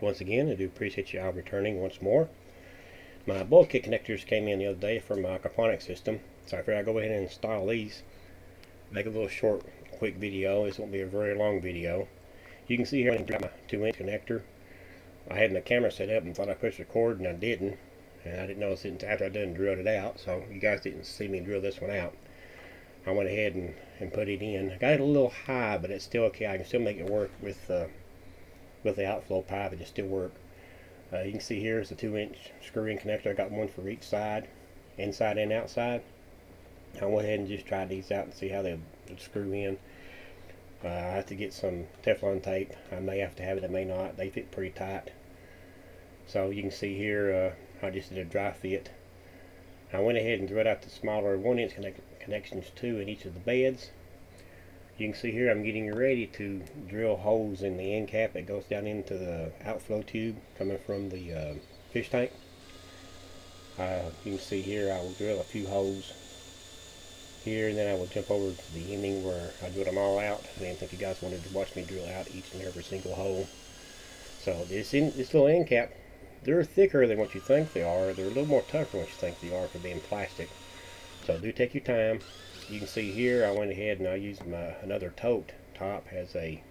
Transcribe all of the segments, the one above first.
once again. I do appreciate you all returning once more. My bulkhead connectors came in the other day from my aquaponics system, so I figured I'd go ahead and install these. Make a little short, quick video. This won't be a very long video. You can see here I got my 2-inch connector. I had the camera set up and thought I pushed record, and I didn't. And I didn't notice it until after I done drilled it out, so you guys didn't see me drill this one out. I went ahead and put it in. I got it a little high, but it's still okay. I can still make it work with the outflow pipe. It just still work. You can see here is the 2-inch screw-in connector. I got one for each side, inside and outside. I went ahead and just tried these out and see how they would screw in. I have to get some Teflon tape. I may have to have it, I may not. They fit pretty tight. So you can see here, I just did a dry fit. I went ahead and drilled out the smaller 1-inch connections too in each of the beds. You can see here I'm getting ready to drill holes in the end cap that goes down into the outflow tube coming from the fish tank. You can see here I will drill a few holes here, and then I will jump over to the ending where I drill them all out. I didn't think you guys wanted to watch me drill out each and every single hole. So this little end cap, they're thicker than what you think they are. They're a little more tougher than what you think they are for being plastic. So do take your time. You can see here I went ahead and I used another tote top as a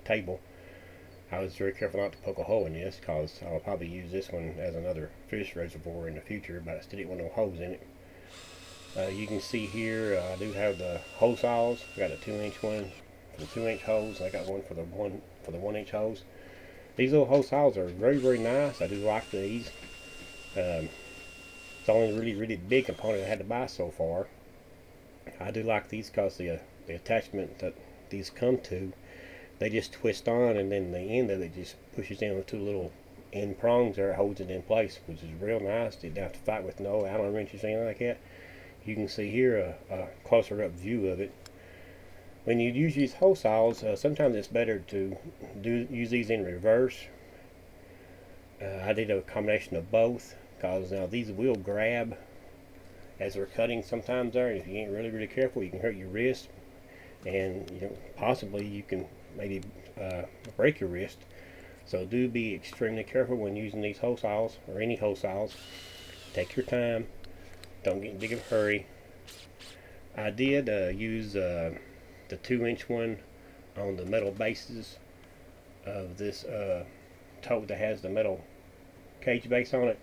table. I was very careful not to poke a hole in this because I'll probably use this one as another fish reservoir in the future, but I still didn't want no holes in it. You can see here I do have the hole saws. I got a 2-inch one for the 2-inch holes. I got one for the 1-inch holes. These little hole saws are very, very nice. I do like these. It's the only really big component I had to buy so far. I do like these because the attachment that these come to, they just twist on, and then the end of it just pushes in with 2 little end prongs there. It holds it in place, which is real nice. You don't have to fight with no Allen wrenches or anything like that. You can see here a closer up view of it. When you use these hole saws, sometimes it's better to use these in reverse. I did a combination of both because now these will grab as they're cutting sometimes there, and if you ain't really careful, you can hurt your wrist, and possibly you can maybe break your wrist. So do be extremely careful when using these hole saws or any hole saws. Take your time. Don't get in a big of a hurry. I did use the 2-inch one on the metal bases of this tote that has the metal cage base on it,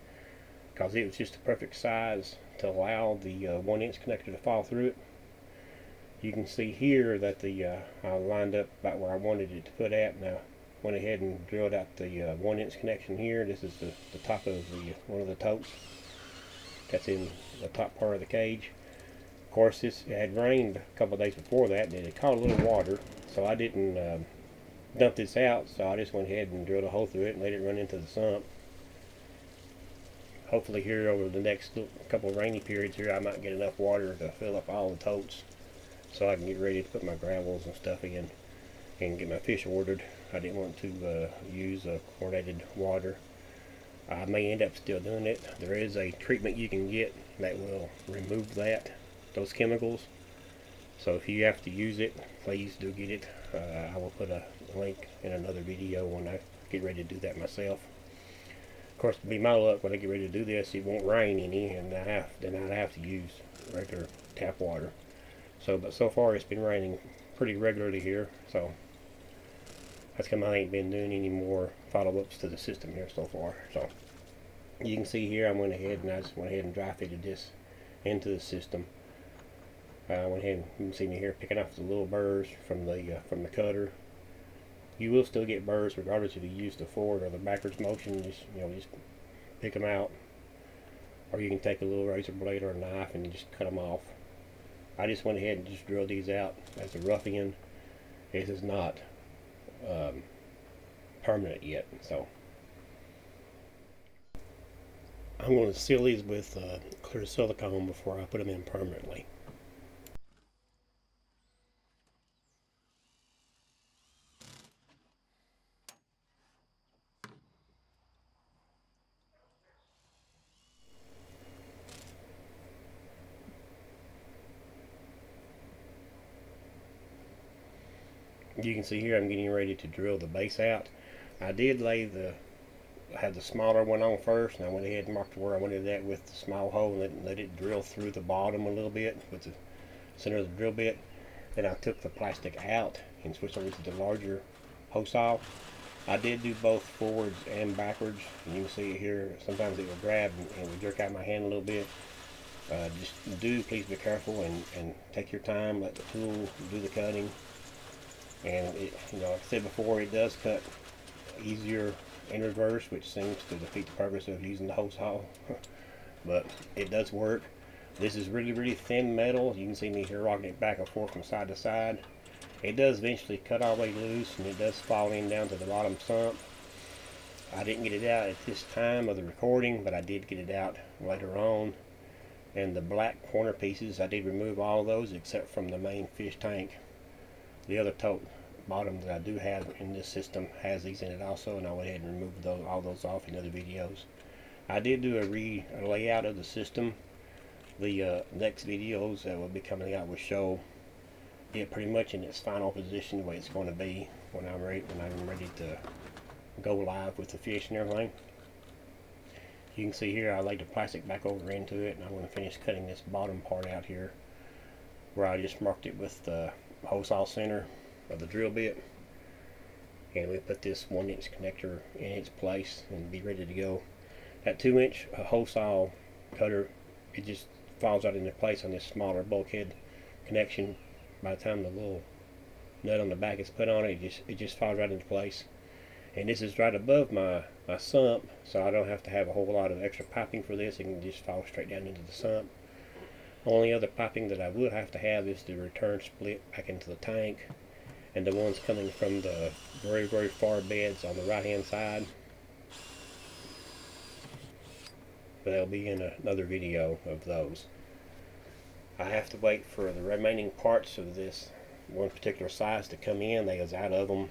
because it was just the perfect size to allow the 1-inch connector to fall through it. You can see here that I lined up about where I wanted it to put at, and I went ahead and drilled out the 1-inch connection here. This is the top of one of the totes that's in the top part of the cage. Of course, it had rained a couple of days before that, and it caught a little water, so I didn't dump this out. So I just went ahead and drilled a hole through it and let it run into the sump. Hopefully here over the next couple of rainy periods here, I might get enough water to fill up all the totes so I can get ready to put my gravels and stuff in and get my fish ordered. I didn't want to use chlorinated water. I may end up still doing it. There is a treatment you can get that will remove those chemicals. So if you have to use it, please do get it. I will put a link in another video when I get ready to do that myself. Of course, to be my luck, when I get ready to do this, it won't rain any, and then I'd have to use regular tap water. But so far it's been raining pretty regularly here, so that's because I ain't been doing any more follow-ups to the system here so far. So you can see here I just went ahead and dry fitted this into the system. I went ahead and you can see me here picking off the little burrs from the cutter. You will still get burrs regardless if you use the forward or the backwards motion. Just pick them out, or you can take a little razor blade or a knife and just cut them off. I just went ahead and just drilled these out as a rough end. This is not permanent yet, so I'm going to seal these with clear silicone before I put them in permanently. You can see here I'm getting ready to drill the base out. I did lay the had the smaller one on first, and I went ahead and marked where I wanted that with the small hole, and let it drill through the bottom a little bit with the center of the drill bit. Then I took the plastic out and switched over to the larger hose saw. I did do both forwards and backwards, and you can see it here. Sometimes it will grab and will jerk out my hand a little bit. Just please be careful and take your time. Let the tool do the cutting. And it, like I said before, it does cut easier in reverse, which seems to defeat the purpose of using the hose saw. But it does work. This is really thin metal. You can see me here rocking it back and forth from side to side. It does eventually cut all the way loose, and it does fall in down to the bottom sump. I didn't get it out at this time of the recording, but I did get it out later on. And the black corner pieces, I did remove all of those except from the main fish tank. The other tote bottom that I do have in this system has these in it also, and I went ahead and removed all those off in other videos. I did do a layout of the system. The next videos that will be coming out will show it pretty much in its final position, the way it's going to be when I'm ready to go live with the fish and everything. You can see here I laid the plastic back over into it, and I'm going to finish cutting this bottom part out here where I just marked it with the hose saw center of the drill bit, and we put this 1-inch connector in its place and be ready to go. That 2-inch hose saw cutter, it just falls out into place on this smaller bulkhead connection. By the time the little nut on the back is put on it, it just falls right into place. And this is right above my sump, so I don't have to have a whole lot of extra piping for this. It can just fall straight down into the sump. Only other piping that I would have to have is the return split back into the tank, and the ones coming from the very far beds on the right hand side. But that'll be in another video of those. I have to wait for the remaining parts of this one particular size to come in. They was out of them,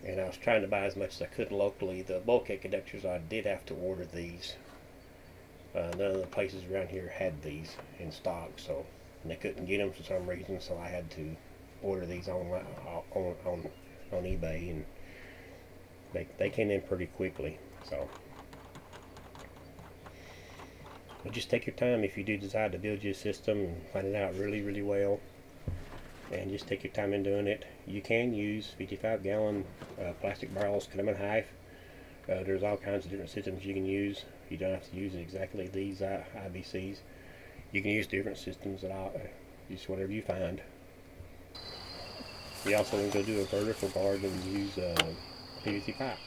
and I was trying to buy as much as I could locally. The bulkhead connectors, I did have to order these. None of the places around here had these in stock, so and they couldn't get them for some reason, so I had to order these on eBay, and they came in pretty quickly. So but just take your time if you do decide to build your system and find it out really well, and just take your time in doing it. You can use 55-gallon plastic barrels, cut them in half. There's all kinds of different systems you can use. You don't have to use exactly these IBCs. You can use different systems, just whatever you find. You also can go do a vertical guard and use PVC pipe.